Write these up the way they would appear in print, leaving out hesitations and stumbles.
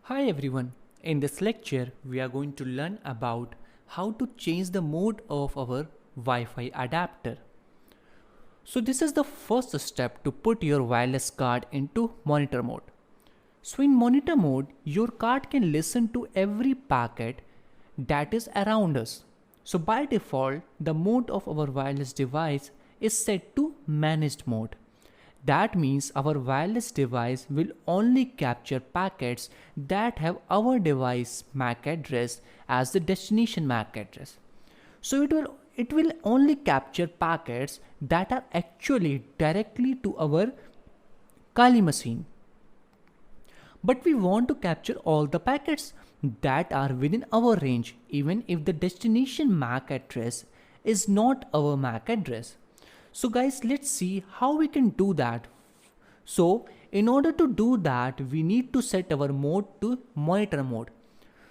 Hi everyone, in this lecture we are going to learn about how to change the mode of our Wi-Fi adapter. So this is the first step to put your wireless card into monitor mode. So in monitor mode, your card can listen to every packet that is around us. So by default, the mode of our wireless device is set to managed mode. That means our wireless device will only capture packets that have our device MAC address as the destination MAC address. So it will only capture packets that are actually directly to our Kali machine. But we want to capture all the packets that are within our range, even if the destination MAC address is not our MAC address. So guys, let's see how we can do that. So in order to do that, we need to set our mode to monitor mode.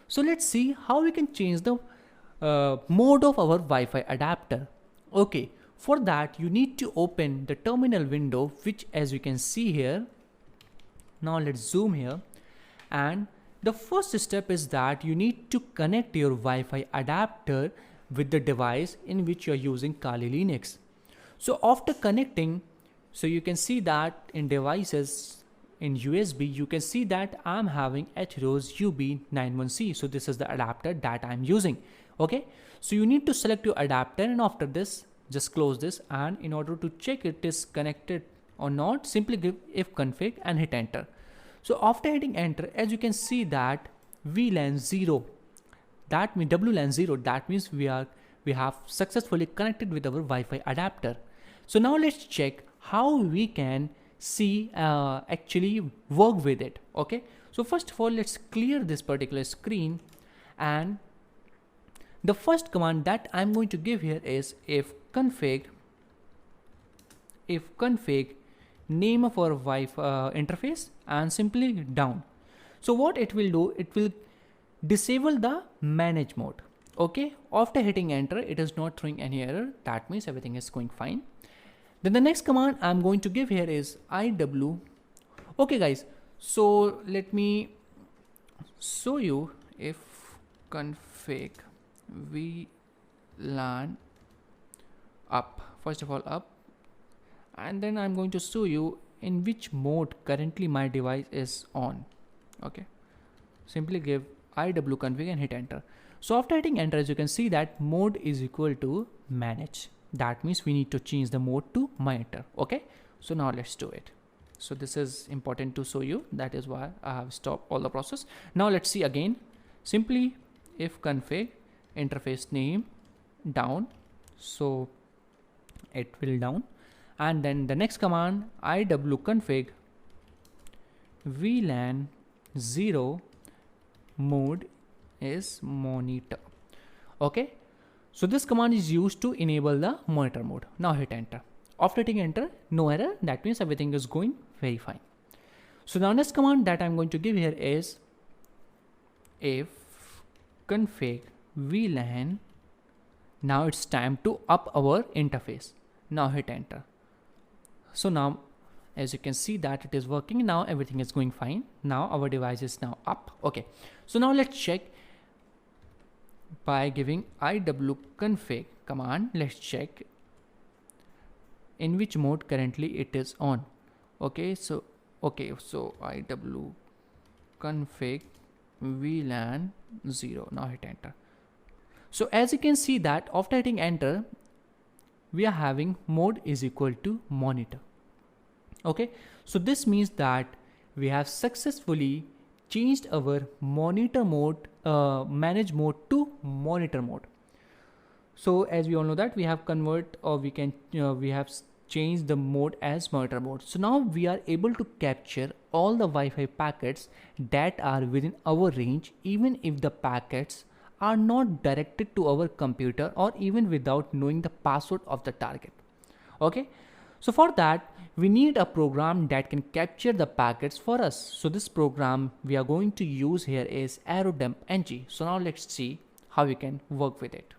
So let's see how we can change the mode of our Wi-Fi adapter. Okay, for that you need to open the terminal window, which as you can see here. Now let's zoom here, and the first step is that you need to connect your Wi-Fi adapter with the device in which you are using Kali Linux. So after connecting, so you can see that in devices in USB, you can see that I'm having HROS UB91C. So this is the adapter that I'm using. Okay, so you need to select your adapter, and after this, just close this, and in order to check it is connected or not, simply give ifconfig and hit enter. So after hitting enter, as you can see that VLAN 0, that means WLAN 0, that means we have successfully connected with our Wi-Fi adapter. So now let's check how we can see actually work with it. Okay, so first of all, let's clear this particular screen, and the first command that I'm going to give here is ifconfig name of our Wi-Fi interface and simply down. So what it will do, it will disable the manage mode. Okay, after hitting enter, it is not throwing any error. That means everything is going fine. Then the next command I'm going to give here is IW. Okay guys, so let me show you ifconfig VLAN up. First of all up, and then I'm going to show you in which mode currently my device is on. Okay, simply give IW-config and hit enter. So after hitting enter, as you can see that mode is equal to manage. That means we need to change the mode to monitor. Okay, so now let's do it. So this is important to show you, that is why I have stopped all the process. Now let's see again. Simply ifconfig interface name down, so it will down, and then the next command IW-config VLAN 0 mode is monitor. Okay, so this command is used to enable the monitor mode. Now hit enter. After hitting enter, no error. That means everything is going very fine. So the next command that I'm going to give here is ifconfig VLAN. Now it's time to up our interface. Now hit enter. So now as you can see that it is working. Now everything is going fine. Now our device is now up. Okay, so now let's check by giving IW-config command. Let's check in which mode currently it is on. Okay, so IW-config VLAN 0. Now hit enter. So as you can see that after hitting enter, we are having mode is equal to monitor. Okay, so this means that we have successfully changed our monitor mode, manage mode to monitor mode. So as we all know that we have we have changed the mode as monitor mode. So now we are able to capture all the Wi-Fi packets that are within our range, even if the packets are not directed to our computer or even without knowing the password of the target. Okay, so for that we need a program that can capture the packets for us. So this program we are going to use here is arrow dump ng. So now let's see how we can work with it.